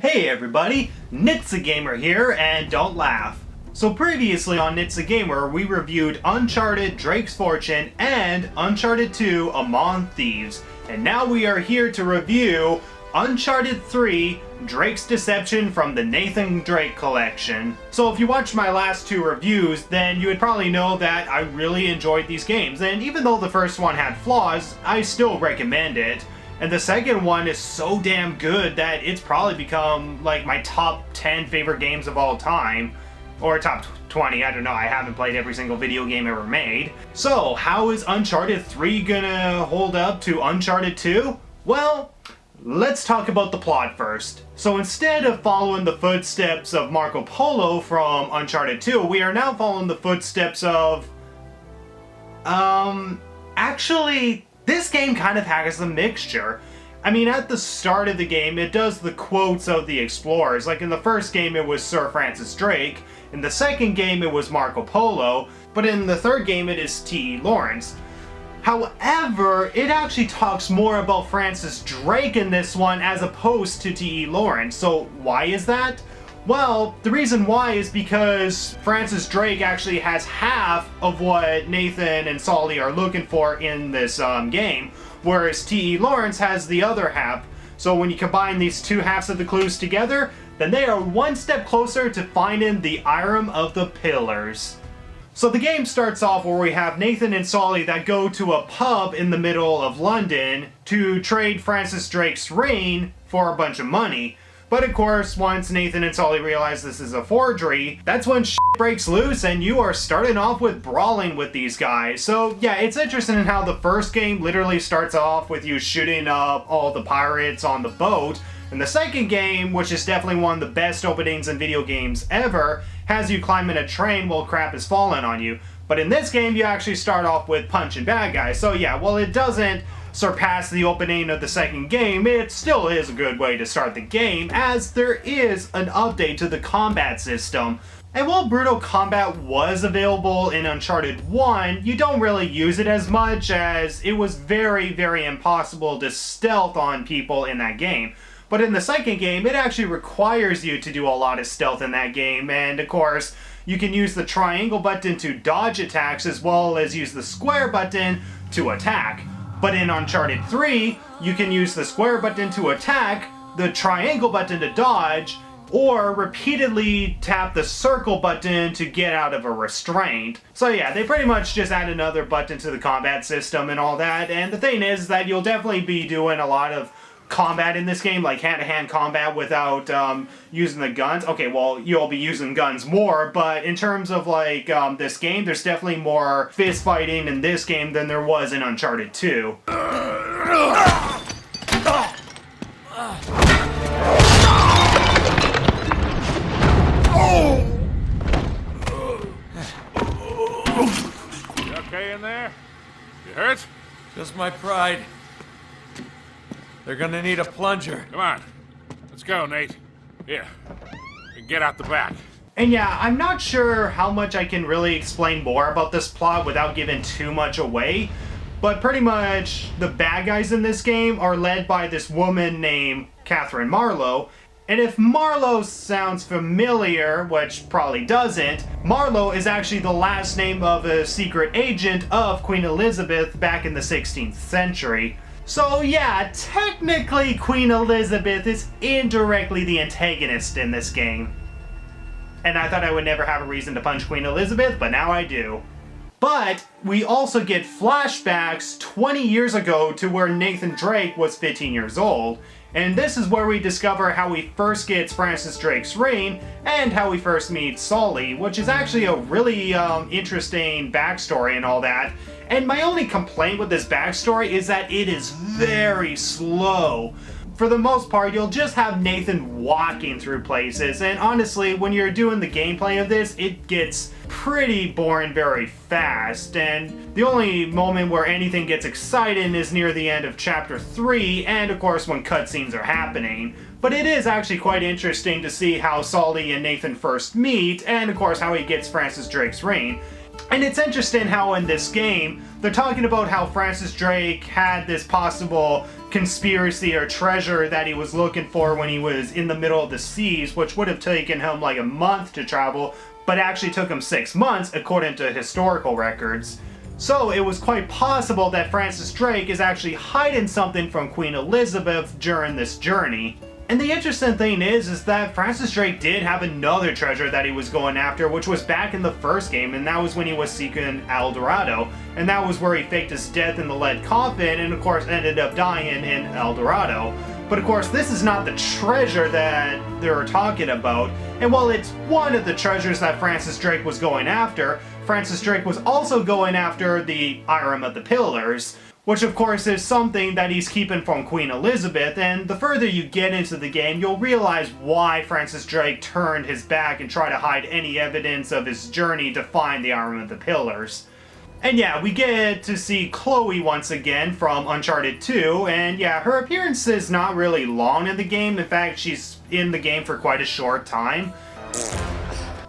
Hey everybody, Nitsa Gamer here, and don't laugh. So previously on Nitsa Gamer, we reviewed Uncharted Drake's Fortune and Uncharted 2 Among Thieves. And now we are here to review Uncharted 3 Drake's Deception from the Nathan Drake collection. So if you watched my last two reviews, then you would probably know that I really enjoyed these games. And even though the first one had flaws, I still recommend it. And the second one is so damn good that it's probably become like my top 10 favorite games of all time. Or top 20, I don't know, I haven't played every single video game ever made. So, how is Uncharted 3 gonna hold up to Uncharted 2? Well, let's talk about the plot first. So instead of following the footsteps of Marco Polo from Uncharted 2, we are now following the footsteps of... actually... this game kind of has a mixture. I mean, at the start of the game, it does the quotes of the explorers. Like in the first game, it was Sir Francis Drake. In the second game, it was Marco Polo. But in the third game, it is T.E. Lawrence. However, it actually talks more about Francis Drake in this one as opposed to T.E. Lawrence. So why is that? Well, the reason why is because Francis Drake actually has half of what Nathan and Sully are looking for in this game, whereas T.E. Lawrence has the other half. So when you combine these two halves of the clues together, then they are one step closer to finding the Item of the Pillars. So the game starts off where we have Nathan and Sully that go to a pub in the middle of London to trade Francis Drake's ring for a bunch of money. But of course, once Nathan and Sully realize this is a forgery, that's when shit breaks loose and you are starting off with brawling with these guys. So yeah, it's interesting in how the first game literally starts off with you shooting up all the pirates on the boat. And the second game, which is definitely one of the best openings in video games ever, has you climbing a train while crap is falling on you. But in this game, you actually start off with punching bad guys. So yeah, while it doesn't surpass the opening of the second game, it still is a good way to start the game, as there is an update to the combat system. And while brutal combat was available in Uncharted 1, you don't really use it as much, as it was very, very impossible to stealth on people in that game. But in the second game, it actually requires you to do a lot of stealth in that game, and of course, you can use the triangle button to dodge attacks as well as use the square button to attack. But in Uncharted 3, you can use the square button to attack, the triangle button to dodge, or repeatedly tap the circle button to get out of a restraint. So yeah, they pretty much just add another button to the combat system and all that. And the thing is that you'll definitely be doing a lot of combat in this game, like hand-to-hand combat without using the guns. Okay, well, you'll be using guns more, but in terms of like this game, there's definitely more fist fighting in this game than there was in Uncharted 2. You okay in there? You hurt? Just my pride. They're gonna need a plunger. Come on. Let's go, Nate. Here. And get out the back. And yeah, I'm not sure how much I can really explain more about this plot without giving too much away, but pretty much the bad guys in this game are led by this woman named Catherine Marlowe. And if Marlowe sounds familiar, which probably doesn't, Marlowe is actually the last name of a secret agent of Queen Elizabeth back in the 16th century. So yeah, technically Queen Elizabeth is indirectly the antagonist in this game. And I thought I would never have a reason to punch Queen Elizabeth, but now I do. But we also get flashbacks 20 years ago to where Nathan Drake was 15 years old. And this is where we discover how he first gets Francis Drake's ring and how we first meet Sully, which is actually a really interesting backstory and all that. And my only complaint with this backstory is that it is very slow. For the most part, you'll just have Nathan walking through places, and honestly, when you're doing the gameplay of this, it gets pretty boring very fast, and the only moment where anything gets exciting is near the end of Chapter 3, and of course when cutscenes are happening. But it is actually quite interesting to see how Sully and Nathan first meet, and of course how he gets Francis Drake's ring. And it's interesting how in this game, they're talking about how Francis Drake had this possible conspiracy or treasure that he was looking for when he was in the middle of the seas, which would have taken him like a month to travel, but actually took him 6 months according to historical records. So it was quite possible that Francis Drake is actually hiding something from Queen Elizabeth during this journey. And the interesting thing is that Francis Drake did have another treasure that he was going after, which was back in the first game, and that was when he was seeking El Dorado. And that was where he faked his death in the lead coffin, and of course ended up dying in El Dorado. But of course, this is not the treasure that they're talking about. And while it's one of the treasures that Francis Drake was going after, Francis Drake was also going after the Iron of the Pillars, which of course is something that he's keeping from Queen Elizabeth, and the further you get into the game, you'll realize why Francis Drake turned his back and tried to hide any evidence of his journey to find the Iron of the Pillars. And yeah, we get to see Chloe once again from Uncharted 2, and yeah, her appearance is not really long in the game. In fact, she's in the game for quite a short time.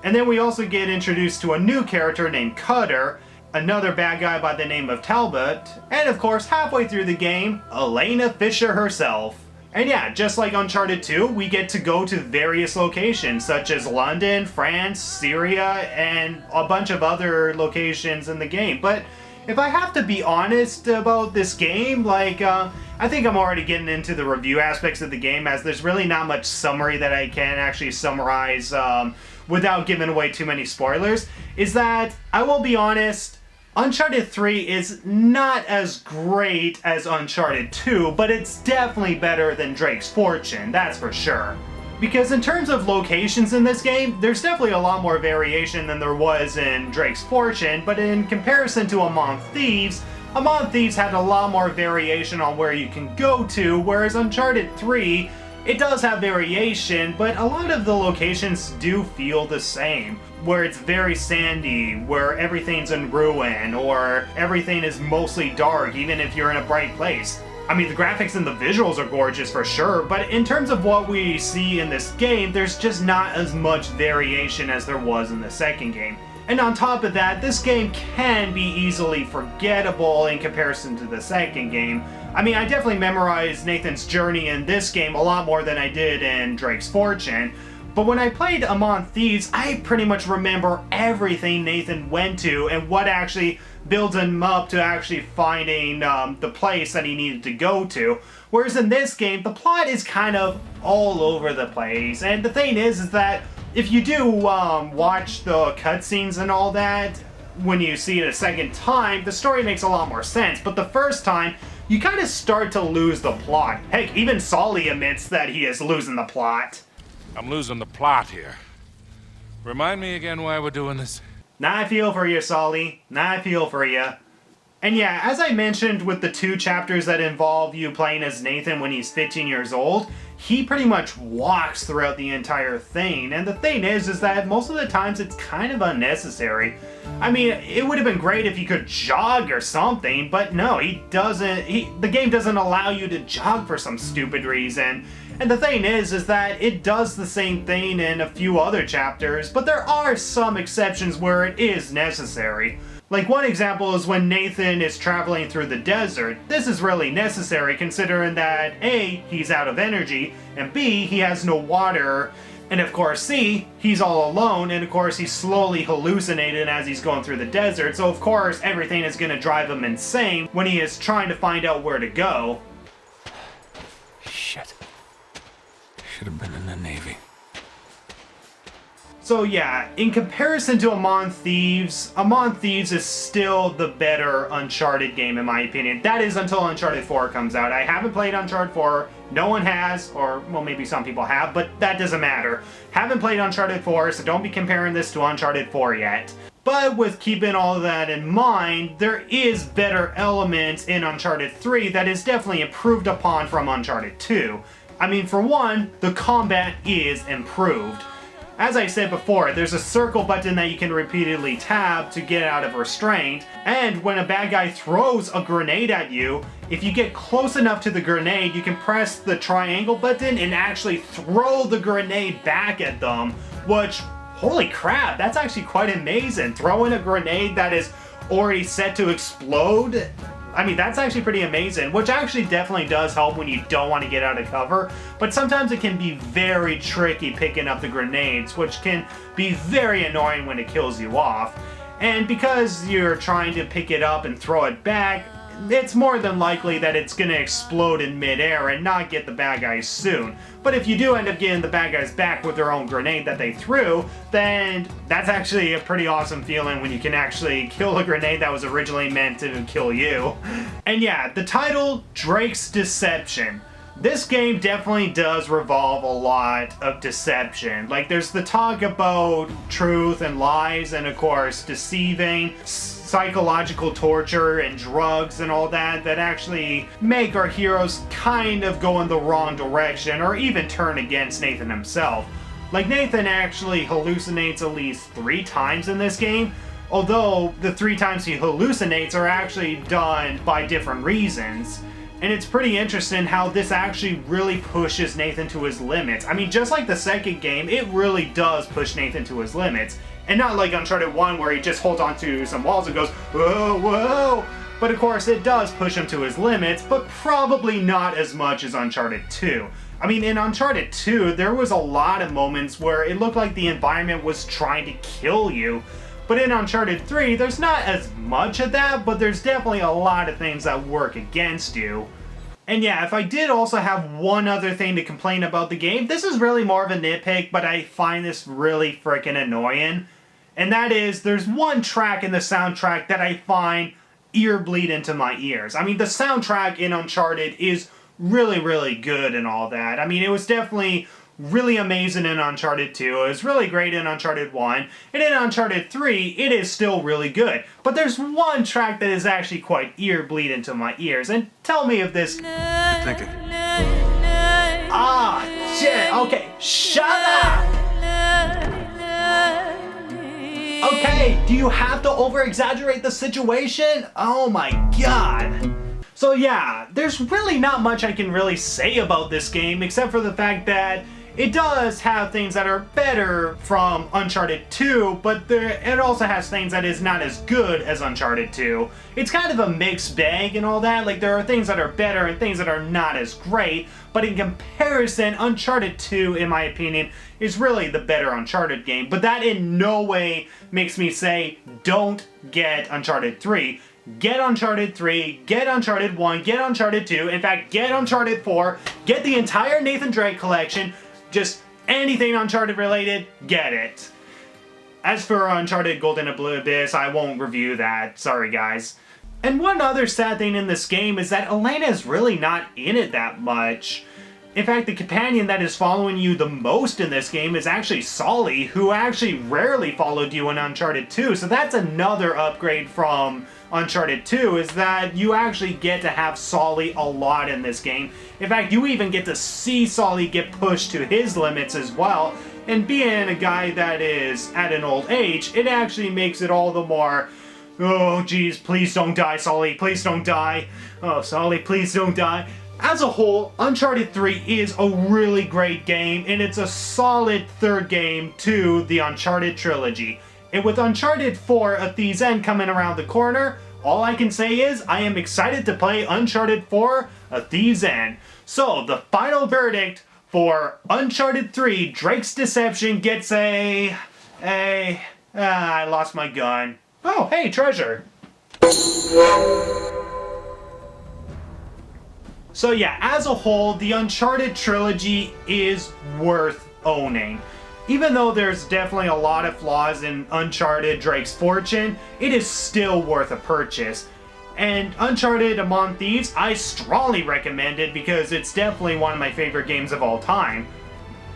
And then we also get introduced to a new character named Cutter, another bad guy by the name of Talbot, and of course, halfway through the game, Elena Fisher herself. And yeah, just like Uncharted 2, we get to go to various locations, such as London, France, Syria, and a bunch of other locations in the game. But if I have to be honest about this game, I think I'm already getting into the review aspects of the game, as there's really not much summary that I can actually summarize without giving away too many spoilers, is that, I will be honest, Uncharted 3 is not as great as Uncharted 2, but it's definitely better than Drake's Fortune, that's for sure. Because in terms of locations in this game, there's definitely a lot more variation than there was in Drake's Fortune, but in comparison to Among Thieves had a lot more variation on where you can go to, whereas Uncharted 3, it does have variation, but a lot of the locations do feel the same. Where it's very sandy, where everything's in ruin, or everything is mostly dark, even if you're in a bright place. I mean, the graphics and the visuals are gorgeous for sure, but in terms of what we see in this game, there's just not as much variation as there was in the second game. And on top of that, this game can be easily forgettable in comparison to the second game. I mean, I definitely memorized Nathan's journey in this game a lot more than I did in Drake's Fortune. But when I played Among Thieves, I pretty much remember everything Nathan went to and what actually builds him up to actually finding the place that he needed to go to. Whereas in this game, the plot is kind of all over the place. And the thing is that if you do watch the cutscenes and all that, when you see it a second time, the story makes a lot more sense. But the first time, you kind of start to lose the plot. Heck, even Sully admits that he is losing the plot. I'm losing the plot here. Remind me again why we're doing this? Now I feel for you, Sully. Now I feel for you. And yeah, as I mentioned with the 2 chapters that involve you playing as Nathan when he's 15 years old, he pretty much walks throughout the entire thing. And the thing is that most of the times it's kind of unnecessary. I mean, it would have been great if he could jog or something, but no, he doesn't. The game doesn't allow you to jog for some stupid reason. And the thing is that it does the same thing in a few other chapters, but there are some exceptions where it is necessary. Like one example is when Nathan is traveling through the desert. This is really necessary considering that A, he's out of energy, and B, he has no water, and of course C, he's all alone, and of course he's slowly hallucinating as he's going through the desert, so of course everything is going to drive him insane when he is trying to find out where to go. Shit. Should have been in the Navy. So yeah, in comparison to Among Thieves is still the better Uncharted game in my opinion. That is until Uncharted 4 comes out. I haven't played Uncharted 4, no one has, or well maybe some people have, but that doesn't matter. Haven't played Uncharted 4, so don't be comparing this to Uncharted 4 yet. But with keeping all of that in mind, there is better elements in Uncharted 3 that is definitely improved upon from Uncharted 2. I mean, for one, the combat is improved. As I said before, there's a circle button that you can repeatedly tap to get out of restraint, and when a bad guy throws a grenade at you, if you get close enough to the grenade, you can press the triangle button and actually throw the grenade back at them, which, Holy crap, that's actually quite amazing. Throwing a grenade that is already set to explode. I mean, that's actually pretty amazing, which actually definitely does help when you don't want to get out of cover, but sometimes it can be very tricky picking up the grenades, which can be very annoying when it kills you off. And because you're trying to pick it up and throw it back, it's more than likely that it's going to explode in midair and not get the bad guys soon. But if you do end up getting the bad guys back with their own grenade that they threw, then that's actually a pretty awesome feeling when you can actually kill a grenade that was originally meant to kill you. And yeah, the title, Drake's Deception. This game definitely does revolve a lot of deception. Like, there's the talk about truth and lies and, of course, deceiving, psychological torture and drugs and all that actually make our heroes kind of go in the wrong direction or even turn against Nathan himself. Like, Nathan actually hallucinates at least 3 times in this game, although the 3 times he hallucinates are actually done by different reasons. And it's pretty interesting how this actually really pushes Nathan to his limits. I mean, just like the second game, it really does push Nathan to his limits. And not like Uncharted 1 where he just holds onto some walls and goes, whoa, whoa. But of course, it does push him to his limits, but probably not as much as Uncharted 2. I mean, in Uncharted 2, there was a lot of moments where it looked like the environment was trying to kill you. But in Uncharted 3, there's not as much of that, but there's definitely a lot of things that work against you. And yeah, if I did also have one other thing to complain about the game, this is really more of a nitpick, but I find this really freaking annoying. And that is, there's one track in the soundtrack that I find ear bleed into my ears. I mean, the soundtrack in Uncharted is really, really good and all that. I mean, it was definitely really amazing in Uncharted 2, it was really great in Uncharted 1, and in Uncharted 3, it is still really good. But there's one track that is actually quite ear bleed into my ears, and tell me if this... Thinking. Ah, shit, okay, shut up! Okay, do you have to over-exaggerate the situation? Oh my god. So yeah, there's really not much I can really say about this game, except for the fact that it does have things that are better from Uncharted 2, but it also has things that is not as good as Uncharted 2. It's kind of a mixed bag and all that. Like, there are things that are better and things that are not as great, but in comparison, Uncharted 2, in my opinion, is really the better Uncharted game. But that in no way makes me say, don't get Uncharted 3. Get Uncharted 3, get Uncharted 1, get Uncharted 2, in fact, get Uncharted 4, get the entire Nathan Drake collection, just anything Uncharted related, get it. As for Uncharted Golden Abyss, I won't review that, sorry guys. And one other sad thing in this game is that Elena is really not in it that much. In fact, the companion that is following you the most in this game is actually Sully, who actually rarely followed you in Uncharted 2, so that's another upgrade from Uncharted 2, is that you actually get to have Sully a lot in this game. In fact, you even get to see Sully get pushed to his limits as well, and being a guy that is at an old age, it actually makes it all the more, oh geez, please don't die, Sully, please don't die. Oh, Sully, please don't die. As a whole, Uncharted 3 is a really great game, and it's a solid third game to the Uncharted trilogy. And with Uncharted 4, A Thieves' End coming around the corner, all I can say is I am excited to play Uncharted 4, A Thieves' End. So, the final verdict for Uncharted 3, Drake's Deception gets I lost my gun. Oh, hey, treasure. So yeah, as a whole, the Uncharted trilogy is worth owning. Even though there's definitely a lot of flaws in Uncharted Drake's Fortune, it is still worth a purchase. And Uncharted Among Thieves, I strongly recommend it because it's definitely one of my favorite games of all time.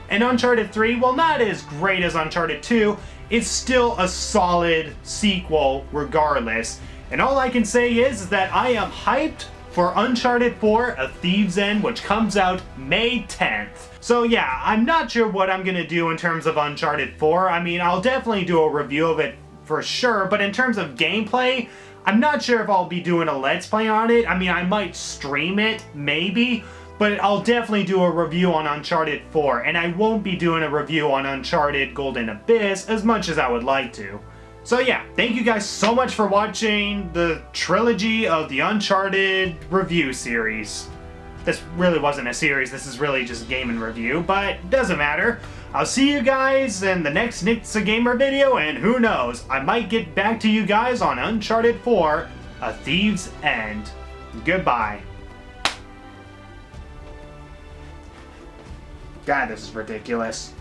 And Uncharted 3, while not as great as Uncharted 2, is still a solid sequel regardless. And all I can say is that I am hyped for Uncharted 4, A Thieves' End, which comes out May 10th. So yeah, I'm not sure what I'm gonna do in terms of Uncharted 4. I mean, I'll definitely do a review of it for sure, but in terms of gameplay, I'm not sure if I'll be doing a Let's Play on it. I mean, I might stream it, maybe, But I'll definitely do a review on Uncharted 4, and I won't be doing a review on Uncharted Golden Abyss as much as I would like to. So yeah, thank you guys so much for watching the trilogy of the Uncharted review series. This really wasn't a series, this is really just game and review, but it doesn't matter. I'll see you guys in the next Nick's a Gamer video, and who knows, I might get back to you guys on Uncharted 4, A Thieves' End. Goodbye. God, this is ridiculous.